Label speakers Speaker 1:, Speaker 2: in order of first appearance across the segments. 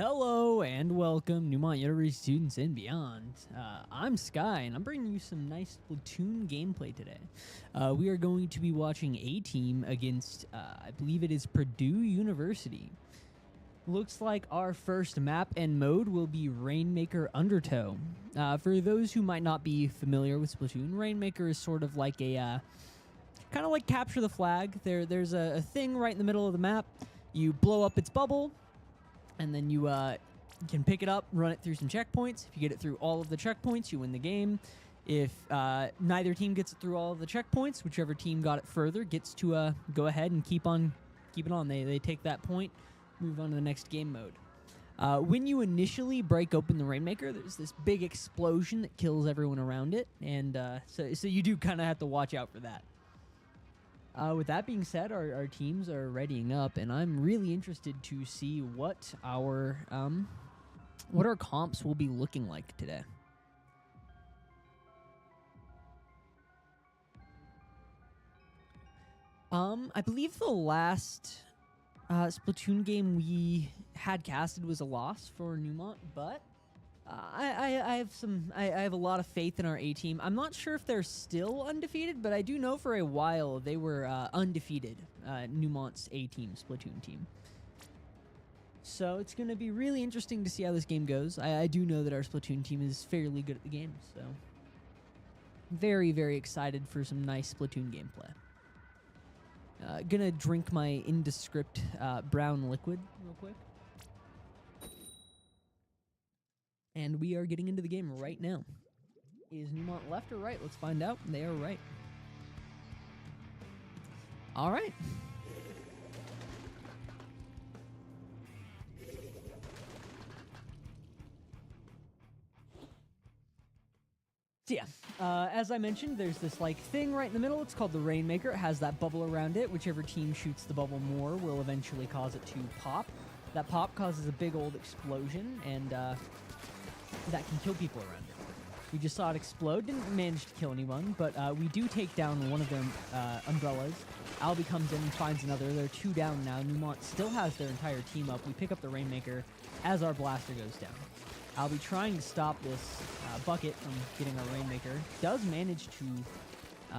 Speaker 1: Hello and welcome, Neumont University students and beyond. I'm Sky, and I'm bringing you some nice Splatoon gameplay today. We are going to be watching A Team against, I believe it is Purdue University. Looks like our first map and mode will be Rainmaker Undertow. For those who might not be familiar with Splatoon, Rainmaker is sort of like a, kind of like Capture the Flag. There's a thing right in the middle of the map. You blow up its bubble, and then you can pick it up, run it through some checkpoints. If you get it through all of the checkpoints, you win the game. If neither team gets it through all of the checkpoints, whichever team got it further gets to go ahead and keep it on. They take that point, move on to the next game mode. When you initially break open the Rainmaker, there's this big explosion that kills everyone around it, and so you do kind of have to watch out for that. With that being said, our teams are readying up, and I'm really interested to see what our comps will be looking like today. I believe the last Splatoon game we had casted was a loss for Neumont, but I have a lot of faith in our A team. I'm not sure if they're still undefeated, but I do know for a while they were undefeated. Neumont's A team, Splatoon team. So it's going to be really interesting to see how this game goes. I do know that our Splatoon team is fairly good at the game, so very, very excited for some nice Splatoon gameplay. Gonna drink my indescript brown liquid real quick. And we are getting into the game right now. Is Neumont left or right? Let's find out. They are right. All right. So yeah, as I mentioned, there's this like thing right in the middle. It's called the Rainmaker. It has that bubble around it. Whichever team shoots the bubble more will eventually cause it to pop. That pop causes a big old explosion, and that can kill people around it. We just saw it explode. Didn't manage to kill anyone, but we do take down one of their umbrellas. Albie comes in and finds another. They're 2 down now. Neumont still has their entire team up. We pick up the Rainmaker as our blaster goes down. Albie trying to stop this bucket from getting our Rainmaker. Does manage to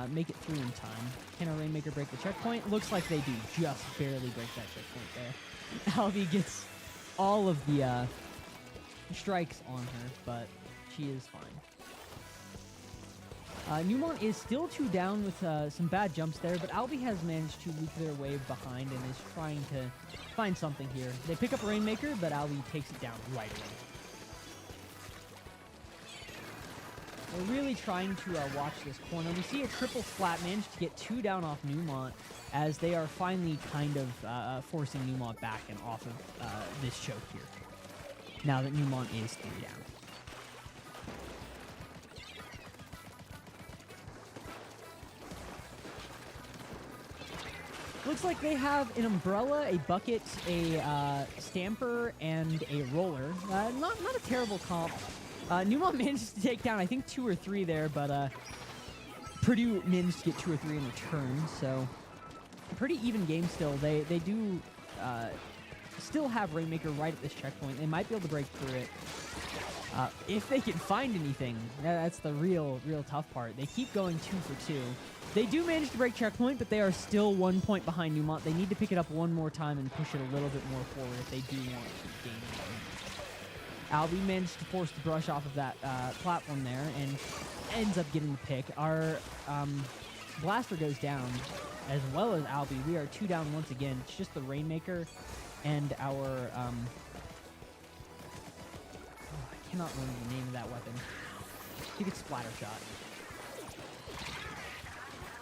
Speaker 1: make it through in time. Can our Rainmaker break the checkpoint? Looks like they do. Just barely break that checkpoint there. Albie gets all of the strikes on her, but she is fine. Neumont is still 2 down with some bad jumps there, but Albie has managed to leak their way behind and is trying to find something here. They pick up Rainmaker, but Albie takes it down right away. We're really trying to watch this corner. We see a triple flat manage to get 2 down off Neumont as they are finally kind of forcing Neumont back and off of this choke here. Now that Neumont is 3 down. Looks like they have an umbrella, a bucket, a stamper, and a roller. Not a terrible comp. Neumont managed to take down, I think, 2 or 3 there, but Purdue managed to get 2 or 3 in return, so pretty even game still. They do still have Rainmaker right at this checkpoint. They might be able to break through it. If they can find anything, that's the real tough part. They keep going 2 for 2. They do manage to break checkpoint, but they are still 1 point behind Neumont. They need to pick it up one more time and push it a little bit more forward if they do want to gain it. Albie managed to force the brush off of that platform there and ends up getting the pick. Our blaster goes down as well as Albie. We are 2 down once again. It's just the Rainmaker and our I cannot remember the name of that weapon. I think it's Splatter Shot.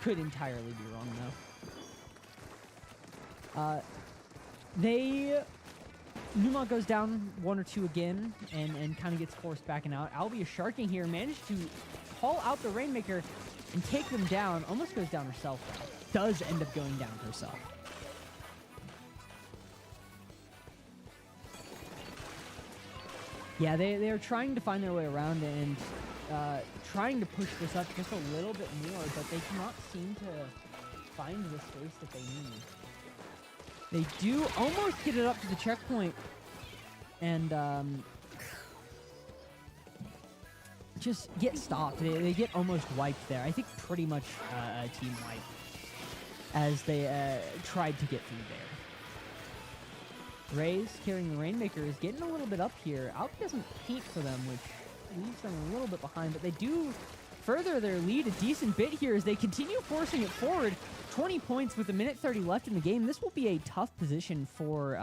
Speaker 1: Could entirely be wrong though. Neumont goes down 1 or 2 again and kind of gets forced back and out. Albie is sharking here, managed to call out the Rainmaker and take them down. Almost goes down herself though. Does end up going down herself. Yeah, they are trying to find their way around and trying to push this up just a little bit more, but they cannot seem to find the space that they need. They do almost get it up to the checkpoint. and just get stopped. They get almost wiped there. I think pretty much a team wipe as they tried to get through there. Rays carrying the Rainmaker is getting a little bit up here. Alki doesn't paint for them, which leaves them a little bit behind, but they do further their lead a decent bit here as they continue forcing it forward. 20 points with a minute 30 left in the game. This will be a tough position for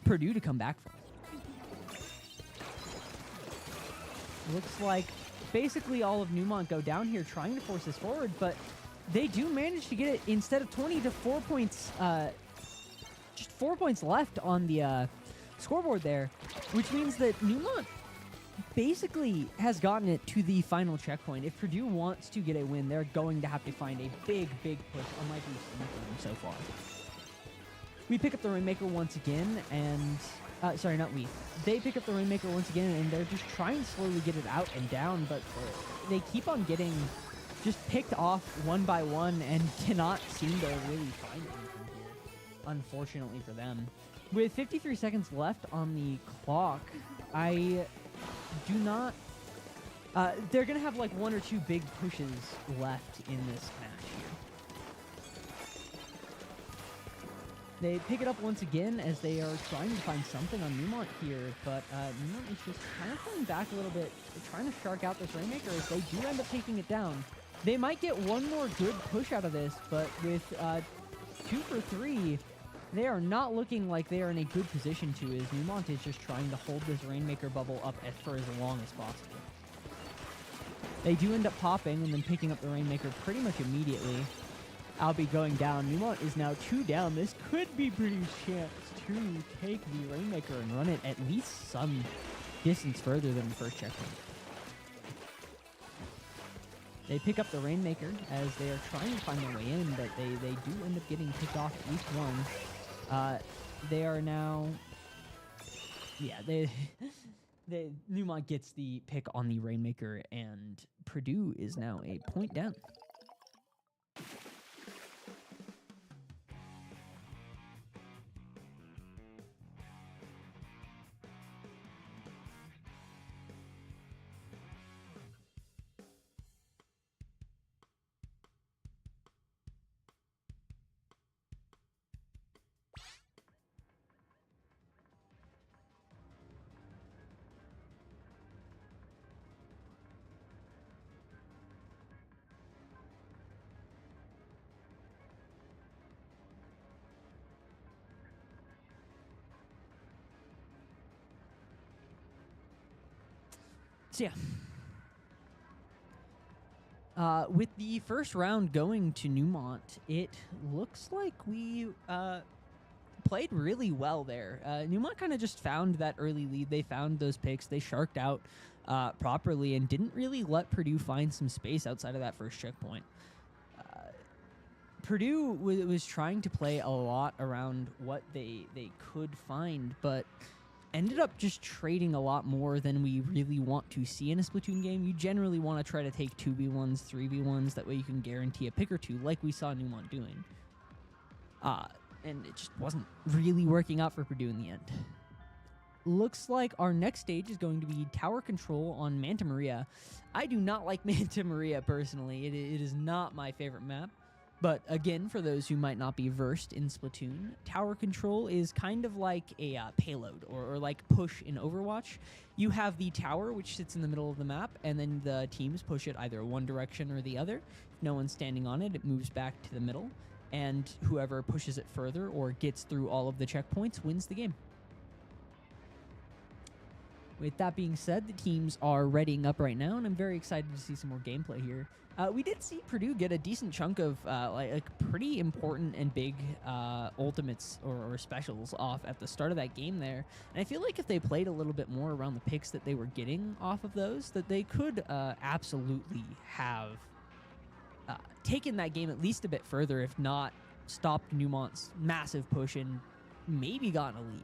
Speaker 1: Purdue to come back from. Looks like basically all of Neumont go down here trying to force this forward, but they do manage to get it instead of 20 to 4 points, just 4 points left on the scoreboard there, which means that Neumont basically has gotten it to the final checkpoint. If Purdue wants to get a win, they're going to have to find a big, big push, unlike we've seen from them so far. We pick up the Rainmaker once again, and sorry, not we. They pick up the Rainmaker once again, and they're just trying to slowly get it out and down, but they keep on getting just picked off one by one and cannot seem to really find anything here, unfortunately for them. With 53 seconds left on the clock, I do not... they're going to have like one or two big pushes left in this match here. They pick it up once again as they are trying to find something on Neumont here, but Neumont is just kind of pulling back a little bit, trying to shark out this Rainmaker as they do end up taking it down. They might get one more good push out of this, but with 2 for 3, they are not looking like they are in a good position to, as Neumont is just trying to hold this Rainmaker bubble up for as long as possible. They do end up popping and then picking up the Rainmaker pretty much immediately. Albi going down. Neumont is now 2 down. This could be Purdue's chance to take the Rainmaker and run it at least some distance further than the first checkpoint. They pick up the Rainmaker as they are trying to find their way in, but they do end up getting picked off at least one. They are now... Yeah, Neumont gets the pick on the Rainmaker, and Purdue is now a point down. So yeah, with the first round going to Neumont, it looks like we played really well there. Neumont kind of just found that early lead. They found those picks. They sharked out properly and didn't really let Purdue find some space outside of that first checkpoint. Purdue was trying to play a lot around what they could find, but ended up just trading a lot more than we really want to see in a Splatoon game. You generally want to try to take 2v1s, 3v1s, that way you can guarantee a pick or two, like we saw Neumont doing. And it just wasn't really working out for Purdue in the end. Looks like our next stage is going to be Tower Control on Manta Maria. I do not like Manta Maria personally. It is not my favorite map. But again, for those who might not be versed in Splatoon, Tower Control is kind of like a payload or like push in Overwatch. You have the tower, which sits in the middle of the map, and then the teams push it either one direction or the other. If no one's standing on it, it moves back to the middle, and whoever pushes it further or gets through all of the checkpoints wins the game. With that being said, the teams are readying up right now, and I'm very excited to see some more gameplay here. We did see Purdue get a decent chunk of like pretty important and big ultimates or specials off at the start of that game there. And I feel like if they played a little bit more around the picks that they were getting off of those, that they could absolutely have taken that game at least a bit further, if not stopped Neumont's massive push and maybe gotten a lead.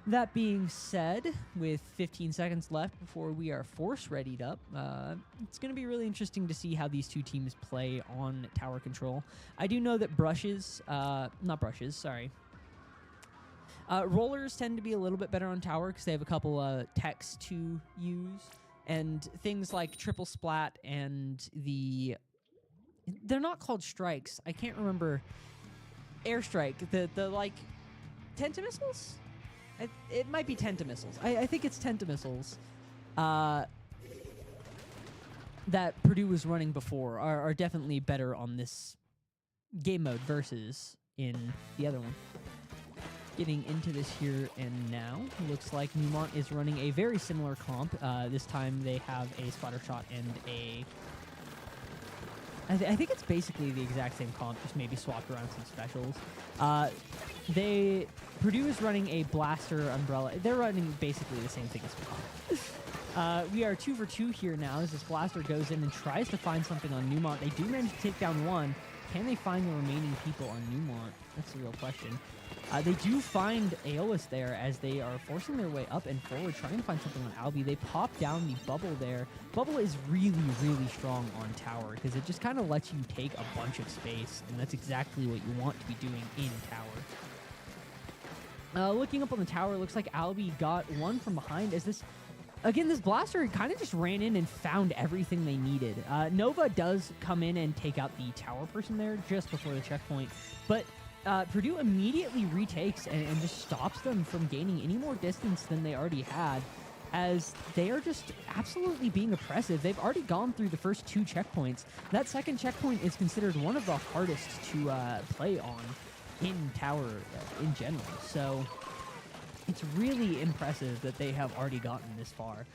Speaker 1: That being said, with 15 seconds left before we are force readied up, it's going to be really interesting to see how these two teams play on Tower Control. I do know that Rollers tend to be a little bit better on tower because they have a couple techs to use, and things like triple splat and they're not called strikes. I can't remember. Airstrike, the like Tentamissiles? It might be Tentamissiles. I think it's Tentamissiles. That Purdue was running before are definitely better on this game mode versus in the other one. Getting into this here and now, looks like Neumont is running a very similar comp. This time they have a splatter shot and a... I think it's basically the exact same comp, just maybe swapped around some specials. Purdue is running a blaster umbrella. They're running basically the same thing as comp. We are 2 for 2 here now as this blaster goes in and tries to find something on Neumont. They do manage to take down one. Can they find the remaining people on Neumont? That's the real question. They do find Aeolus there as they are forcing their way up and forward, trying to find something on Albi. They pop down the bubble there. Bubble is really, really strong on tower because it just kind of lets you take a bunch of space, and that's exactly what you want to be doing in tower. Looking up on the tower, looks like Albi got one from behind as this... Again, this blaster kind of just ran in and found everything they needed. Nova does come in and take out the tower person there just before the checkpoint, but Purdue immediately retakes and just stops them from gaining any more distance than they already had, as they are just absolutely being oppressive. They've already gone through the first 2 checkpoints. That second checkpoint is considered one of the hardest to play on in tower in general, so... It's really impressive that they have already gotten this far.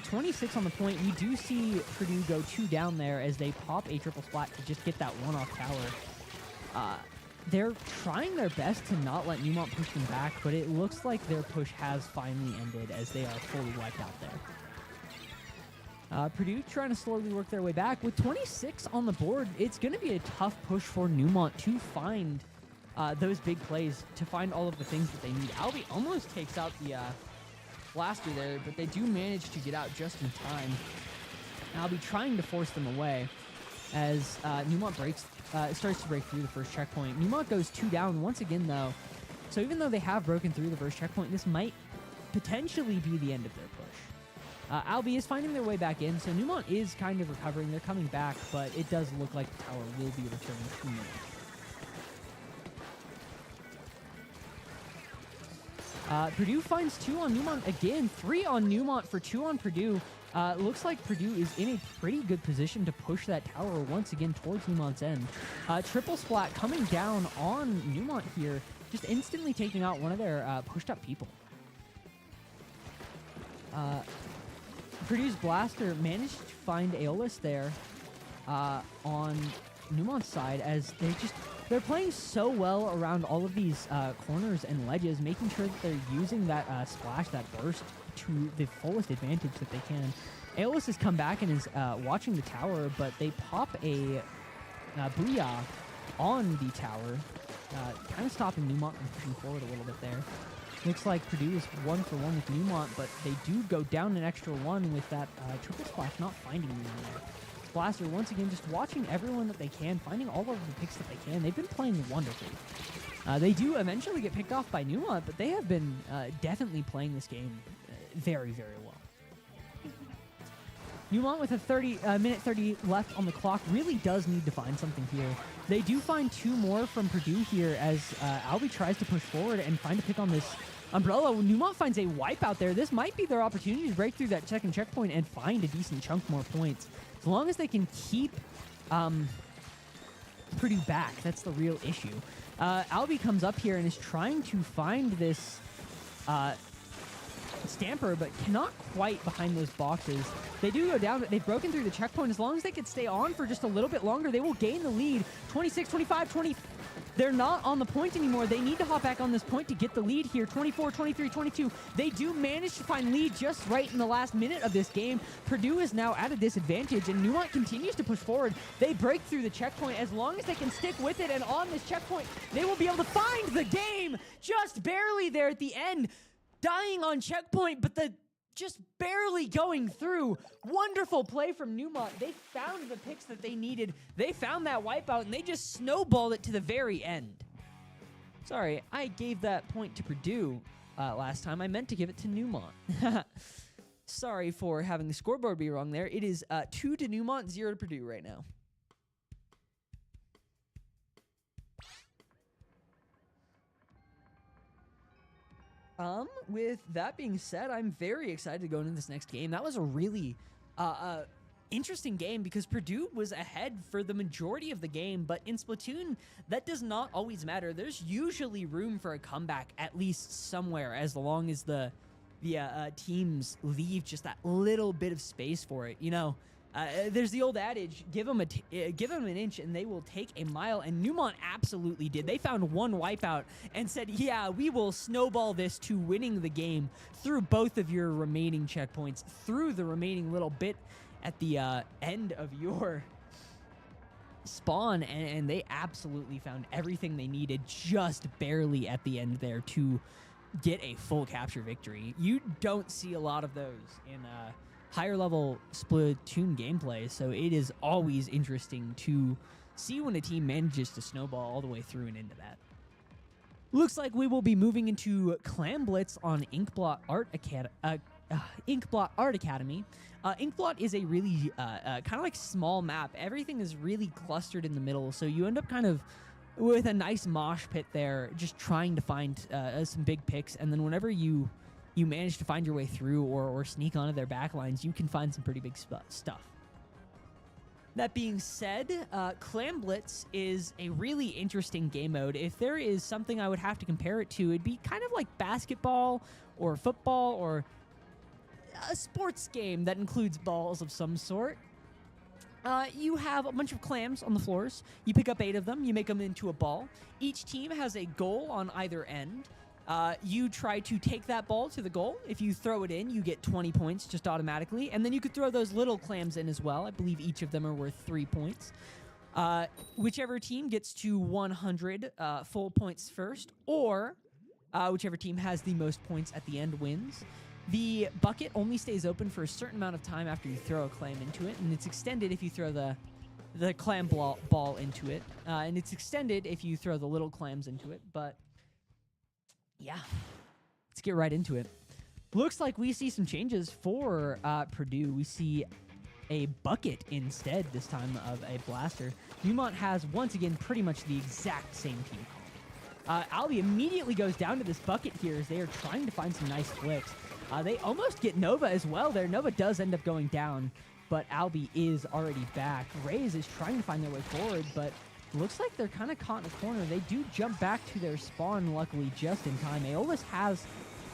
Speaker 1: 26 on the point. We do see Purdue go 2 down there as they pop a triple splat to just get that one off tower. They're trying their best to not let Neumont push them back, but it looks like their push has finally ended as they are fully wiped out there. Purdue trying to slowly work their way back. With 26 on the board, it's going to be a tough push for Neumont to find those big plays, to find all of the things that they need. Albi almost takes out the blaster there, but they do manage to get out just in time. Albi trying to force them away as Neumont starts to break through the first checkpoint. Neumont goes 2 down once again, though. So even though they have broken through the first checkpoint, this might potentially be the end of their push. Albi is finding their way back in, so Neumont is kind of recovering. They're coming back, but it does look like the tower will be returning to Neumont. Purdue finds 2 on Neumont again, 3 on Neumont for 2 on Purdue. Looks like Purdue is in a pretty good position to push that tower once again towards Neumont's end. Triple splat coming down on Neumont here, just instantly taking out one of their pushed up people. Purdue's blaster managed to find Aeolus there on Neumont's side as they're playing so well around all of these corners and ledges, making sure that they're using that splash, that burst, to the fullest advantage that they can. Aeolus has come back and is watching the tower, but they pop a booyah on the tower, kind of stopping Neumont from pushing forward a little bit there. Looks like Purdue is 1 for 1 with Neumont, but they do go down an extra 1 with that triple splash, not finding anyone there. Blaster once again just watching everyone that they can, finding all of the picks that they can. They've been playing wonderfully. They do eventually get picked off by Neumont, but they have been definitely playing this game very, very well. Neumont with a minute 30 left on the clock really does need to find something here. They do find 2 more from Purdue here as Albi tries to push forward and find a pick on this umbrella. Neumont finds a wipe out there. This might be their opportunity to break through that second checkpoint and find a decent chunk more points. As long as they can keep Purdue back, that's the real issue. Albi comes up here and is trying to find this Stamper, but cannot quite behind those boxes. They do go down, but they've broken through the checkpoint. As long as they can stay on for just a little bit longer, they will gain the lead. 26, 25, 20. They're not on the point anymore. They need to hop back on this point to get the lead here. 24, 23, 22. They do manage to find lead just right in the last minute of this game. Purdue is now at a disadvantage, and Neumont continues to push forward. They break through the checkpoint. As long as they can stick with it and on this checkpoint, they will be able to find the game just barely there at the end. Dying on checkpoint, but just barely going through. Wonderful play from Neumont. They found the picks that they needed. They found that wipeout, and they just snowballed it to the very end. Sorry, I gave that point to Purdue last time. I meant to give it to Neumont. Sorry for having the scoreboard be wrong there. It is 2 to Neumont, 0 to Purdue right now. With that being said, I'm very excited to go into this next game. That was a really interesting game because Purdue was ahead for the majority of the game, but in Splatoon, that does not always matter. There's usually room for a comeback, at least somewhere, as long as the teams leave just that little bit of space for it. You know, there's the old adage, give them an inch and they will take a mile, and Neumont absolutely did. They found one wipeout and said, yeah, we will snowball this to winning the game through both of your remaining checkpoints, through the remaining little bit at the end of your spawn, and they absolutely found everything they needed just barely at the end there to get a full capture victory. You don't see a lot of those in higher level Splatoon gameplay, so it is always interesting to see when a team manages to snowball all the way through and into that. Looks like we will be moving into Clam Blitz on Inkblot Art Academy. Inkblot is a really kind of like small map. Everything is really clustered in the middle, so you end up kind of with a nice mosh pit there, just trying to find some big picks, and then whenever you manage to find your way through or sneak onto their backlines, you can find some pretty big stuff. That being said, Clam Blitz is a really interesting game mode. If there is something I would have to compare it to, it'd be kind of like basketball or football or a sports game that includes balls of some sort. You have a bunch of clams on the floors. You pick up 8 of them. You make them into a ball. Each team has a goal on either end. You try to take that ball to the goal. If you throw it in, you get 20 points just automatically. And then you could throw those little clams in as well. I believe each of them are worth 3 points. Whichever team gets to 100 full points first, or whichever team has the most points at the end wins. The bucket only stays open for a certain amount of time after you throw a clam into it, and it's extended if you throw the clam ball into it, and it's extended if you throw the little clams into it, but yeah, let's get right into it. Looks like we see some changes for Purdue. We see a bucket instead this time of a blaster. Neumont has, once again, pretty much the exact same team call. Albie immediately goes down to this bucket here as they are trying to find some nice flicks. They almost get Nova as well there. Nova does end up going down, but Albie is already back. Raze is trying to find their way forward, but looks like they're kind of caught in a corner. They do jump back to their spawn, luckily, just in time. Aeolus has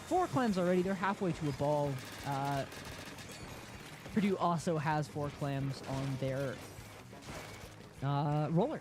Speaker 1: 4 clams already. They're halfway to a ball. Purdue also has 4 clams on their roller.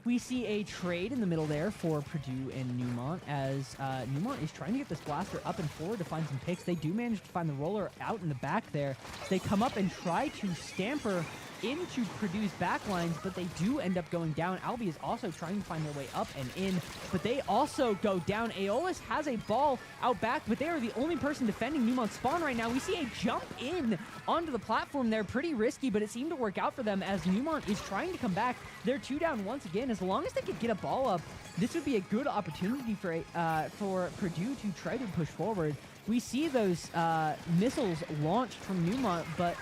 Speaker 1: We see a trade in the middle there for Purdue and Neumont as Neumont is trying to get this blaster up and forward to find some picks. They do manage to find the roller out in the back there. They come up and try to stamper into Purdue's backlines, but they do end up going down. Albie is also trying to find their way up and in, but they also go down. Aeolus has a ball out back, but they are the only person defending Neumont's spawn right now. We see a jump in onto the platform there. Pretty risky, but it seemed to work out for them as Neumont is trying to come back. They're 2 down once again. As long as they could get a ball up, this would be a good opportunity for Purdue to try to push forward. We see those missiles launched from Neumont, but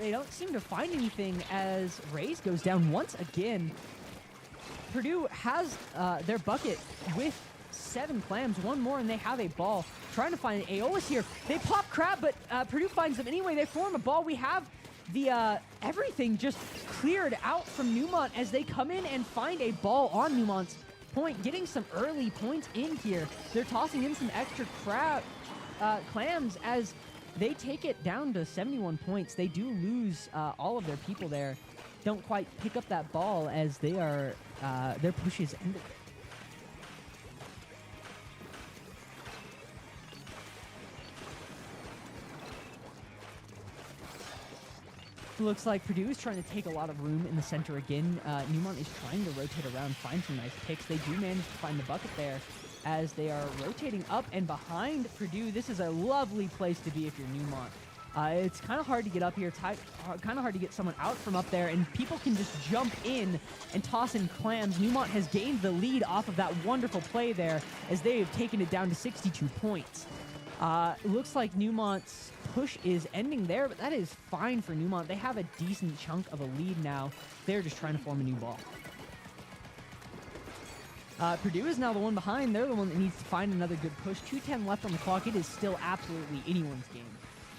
Speaker 1: they don't seem to find anything as Raze goes down once again. Purdue has their bucket with 7 clams, 1 more, and they have a ball. Trying to find Aeolus here. They pop crab, but Purdue finds them anyway. They form a ball. We have the everything just cleared out from Neumont as they come in and find a ball on Neumont's point, getting some early points in here. They're tossing in some extra clams as they take it down to 71 points. They do lose all of their people there. Don't quite pick up that ball as they are their pushes ended. Looks like Purdue is trying to take a lot of room in the center again. Neumont is trying to rotate around, find some nice picks. They do manage to find the bucket there as they are rotating up and behind Purdue. This is a lovely place to be if you're Neumont. It's kind of hard to get up here. It's kind of hard to get someone out from up there, and people can just jump in and toss in clams. Neumont has gained the lead off of that wonderful play there as they have taken it down to 62 points. It looks like Neumont's push is ending there, but that is fine for Neumont. They have a decent chunk of a lead now. They're just trying to form a new ball. Purdue is now the one behind. They're the one that needs to find another good push. 2:10 left on the clock. It is still absolutely anyone's game.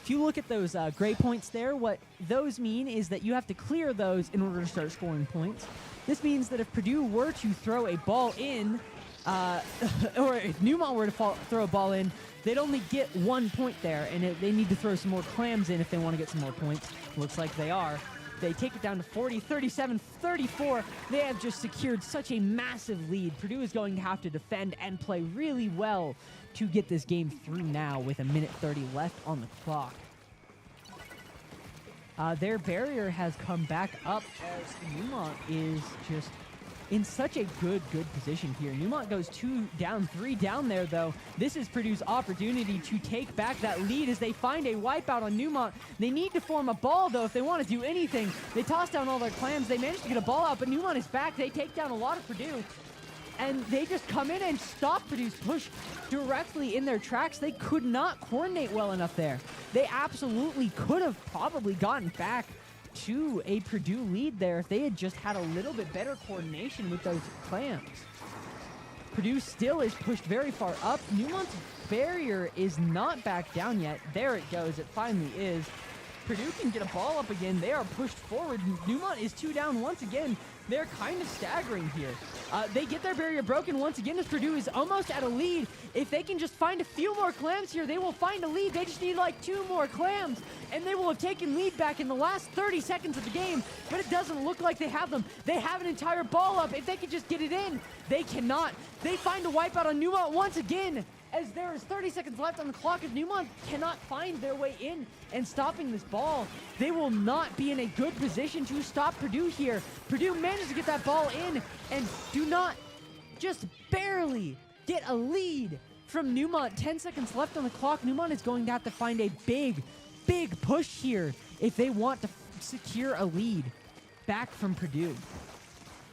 Speaker 1: If you look at those gray points there, what those mean is that you have to clear those in order to start scoring points. This means that if Purdue were to throw a ball in, or if Neumont were to throw a ball in, they'd only get 1 point there, and they need to throw some more clams in if they want to get some more points. Looks like they are. They take it down to 40, 37, 34. They have just secured such a massive lead. Purdue is going to have to defend and play really well to get this game through now with 1:30 left on the clock. Their barrier has come back up as Neumont is just in such a good position here. Neumont goes 2 down, 3 down there, though. This is Purdue's opportunity to take back that lead as they find a wipeout on Neumont. They need to form a ball, though, if they want to do anything. They toss down all their clams. They manage to get a ball out, but Neumont is back. They take down a lot of Purdue, and they just come in and stop Purdue's push directly in their tracks. They could not coordinate well enough there. They absolutely could have probably gotten back to a Purdue lead there if they had just had a little bit better coordination with those clams. Purdue still is pushed very far up. Neumont's barrier is not back down yet. There it goes. It finally is. Purdue can get a ball up again. They are pushed forward. Neumont is 2 down once again. They're kind of staggering here. They get their barrier broken once again as Purdue is almost at a lead. If they can just find a few more clams here, they will find a lead. They just need like 2 more clams, and they will have taken lead back in the last 30 seconds of the game, but it doesn't look like they have them. They have an entire ball up. If they could just get it in, they cannot. They find a wipeout on Neumont once again, as there is 30 seconds left on the clock. If Neumont cannot find their way in and stopping this ball, they will not be in a good position to stop Purdue here. Purdue managed to get that ball in and do not, just barely get a lead from Neumont. 10 seconds left on the clock. Neumont is going to have to find a big push here if they want to secure a lead back from Purdue.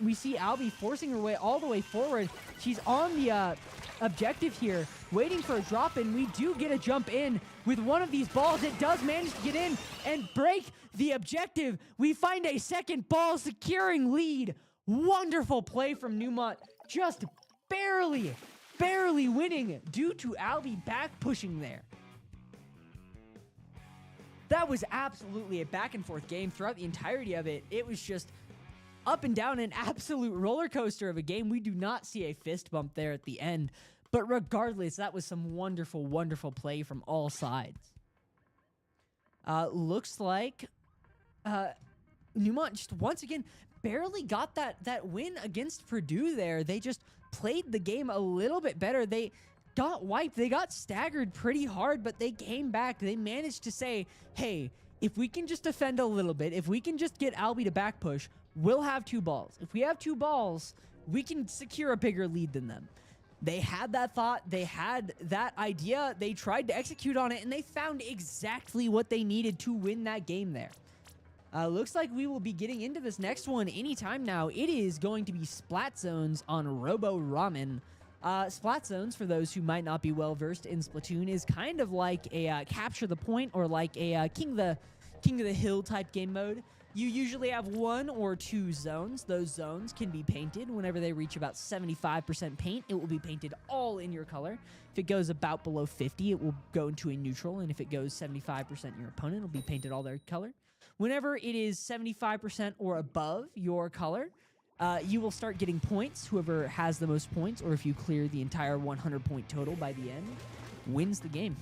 Speaker 1: We see Albie forcing her way all the way forward. She's on the objective here, waiting for a drop in. We do get a jump in with one of these balls. It does manage to get in and break the objective. We find a second ball, securing lead. Wonderful play from Neumont. Just barely winning due to Albie back pushing there. That was absolutely a back and forth game throughout the entirety of it. It was just up and down, an absolute roller coaster of a game. We do not see a fist bump there at the end, but regardless, that was some wonderful play from all sides. Looks like Neumont just once again barely got that win against Purdue there. They just played the game a little bit better. They got wiped. They got staggered pretty hard, but they came back. They managed to say, hey, if we can just defend a little bit, if we can just get Albie to back push, we'll have 2 balls. If we have 2 balls, we can secure a bigger lead than them. They had that thought. They had that idea. They tried to execute on it, and they found exactly what they needed to win that game there. Looks like we will be getting into this next one anytime now. It is going to be Splat Zones on Robo Ramen. Splat Zones, for those who might not be well-versed in Splatoon, is kind of like a Capture the Point or like a King of the Hill type game mode. You usually have 1 or 2 zones. Those zones can be painted. Whenever they reach about 75% paint, it will be painted all in your color. If it goes about below 50, it will go into a neutral, and if it goes 75% in your opponent, it will be painted all their color. Whenever it is 75% or above your color, you will start getting points. Whoever has the most points, or if you clear the entire 100-point total by the end, wins the game.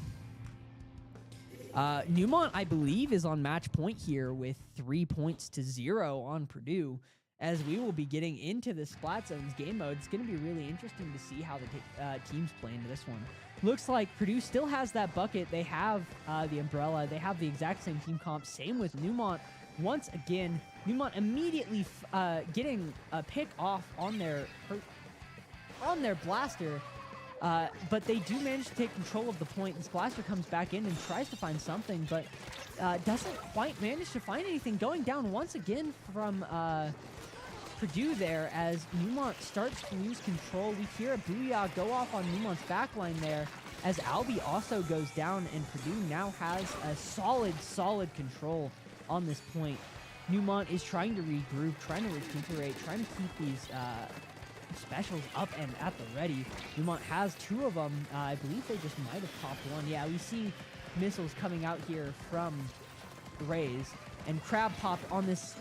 Speaker 1: Neumont, I believe, is on match point here with 3 points to 0 on Purdue. As we will be getting into the Splat Zones game mode, it's going to be really interesting to see how the teams play into this one. Looks like Purdue still has that bucket. They have the umbrella. They have the exact same team comp. Same with Neumont. Once again, Neumont immediately getting a pick off on their blaster. But they do manage to take control of the point, and Splasher comes back in and tries to find something, but doesn't quite manage to find anything. Going down once again from Purdue there as Neumont starts to lose control. We hear a Booyah go off on Neumont's backline there as Albie also goes down, and Purdue now has a solid control on this point. Neumont is trying to regroup, trying to recuperate, trying to keep these specials up and at the ready. Neumont has 2 of them. I believe they just might have popped 1. Yeah, we see missiles coming out here from Rays, and Crab popped on this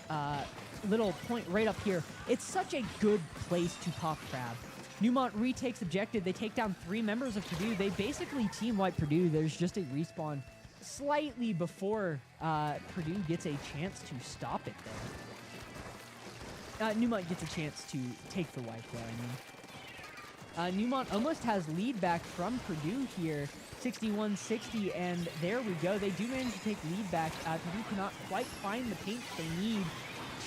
Speaker 1: little point right up here. It's such a good place to pop Crab. Neumont retakes objective. They take down 3 members of Purdue. They basically team wipe Purdue. There's just a respawn slightly before Purdue gets a chance to stop it there. Neumont gets a chance to take the wipe there, I mean. Neumont almost has lead back from Purdue here, 61-60, and there we go. They do manage to take lead back. Purdue cannot quite find the paint they need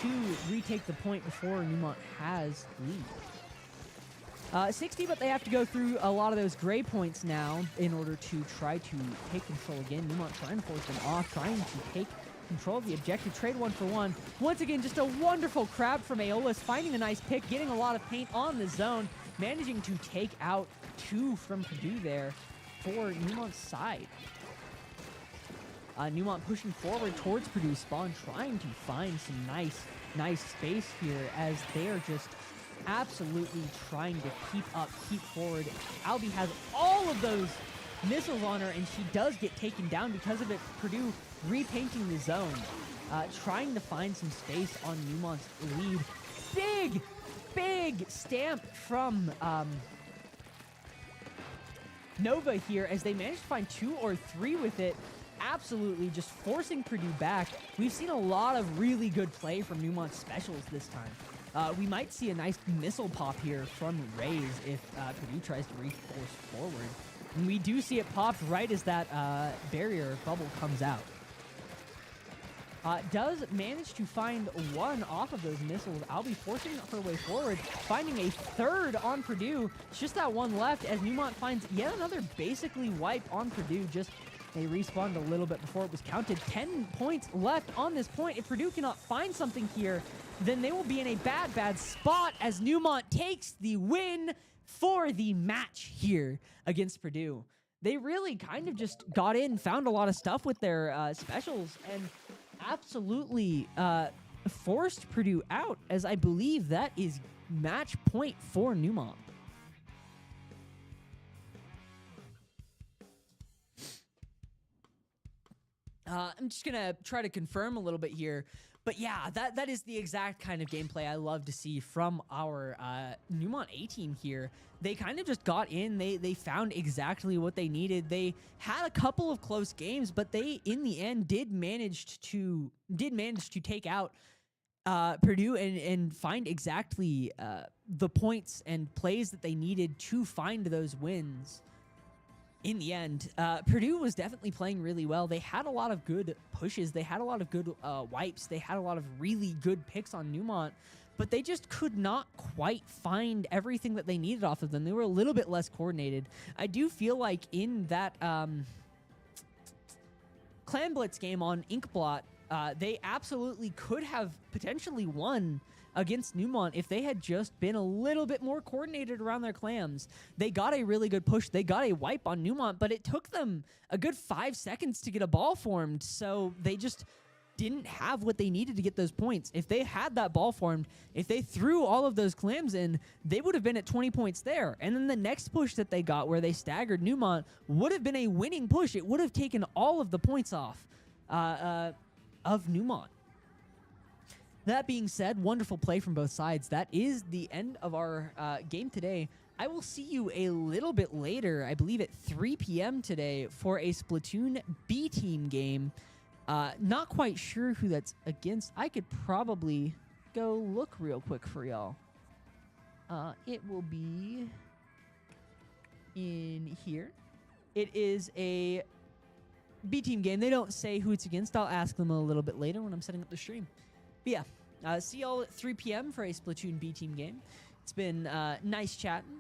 Speaker 1: to retake the point before Neumont has lead. 60, but they have to go through a lot of those gray points now in order to try to take control again. Neumont trying to force them off, trying to take control of the objective. Trade 1 for 1. Once again, just a wonderful Crab from Aeolus, finding a nice pick, getting a lot of paint on the zone, managing to take out 2 from Purdue there for Neumont's side. Neumont pushing forward towards Purdue spawn, trying to find some nice space here as they are just absolutely trying to keep up, keep forward. Albie has all of those missiles on her, and she does get taken down because of it. Purdue repainting the zone, trying to find some space on Neumont's lead. Big stamp from Nova here as they managed to find 2 or 3 with it. Absolutely just forcing Purdue back. We've seen a lot of really good play from Neumont's specials this time. We might see a nice missile pop here from Rays if Purdue tries to reforce forward. And we do see it popped right as that barrier bubble comes out. Does manage to find 1 off of those missiles. Albie forcing her way forward, finding a 3rd on Purdue. It's just that 1 left as Neumont finds yet another basically wipe on Purdue. Just they respawned a little bit before it was counted. 10 points left on this point. If Purdue cannot find something here, then they will be in a bad spot as Neumont takes the win for the match here against Purdue. They really kind of just got in, found a lot of stuff with their specials, and absolutely forced Purdue out, as I believe that is match point for Neumont. I'm just going to try to confirm a little bit here. But yeah, that is the exact kind of gameplay I love to see from our Neumont A-team here. They kind of just got in. They found exactly what they needed. They had a couple of close games, but they, in the end, did manage to take out Purdue and find exactly the points and plays that they needed to find those wins. In the end, Purdue was definitely playing really well. They had a lot of good pushes. They had a lot of good wipes. They had a lot of really good picks on Neumont, but they just could not quite find everything that they needed off of them. They were a little bit less coordinated. I do feel like in that Clan Blitz game on Inkblot, they absolutely could have potentially won against Neumont if they had just been a little bit more coordinated around their clams. They got a really good push. They got a wipe on Neumont, but it took them a good 5 seconds to get a ball formed, so they just didn't have what they needed to get those points. If they had that ball formed, if they threw all of those clams in, they would have been at 20 points there. And then the next push that they got where they staggered Neumont would have been a winning push. It would have taken all of the points off of Neumont. That being said, wonderful play from both sides. That is the end of our game today. I will see you a little bit later, I believe at 3 p.m. today, for a Splatoon B-team game. Not quite sure who that's against. I could probably go look real quick for y'all. It will be in here. It is a B-team game. They don't say who it's against. I'll ask them a little bit later when I'm setting up the stream. But yeah, see y'all at 3 p.m. for a Splatoon B-team game. It's been nice chatting.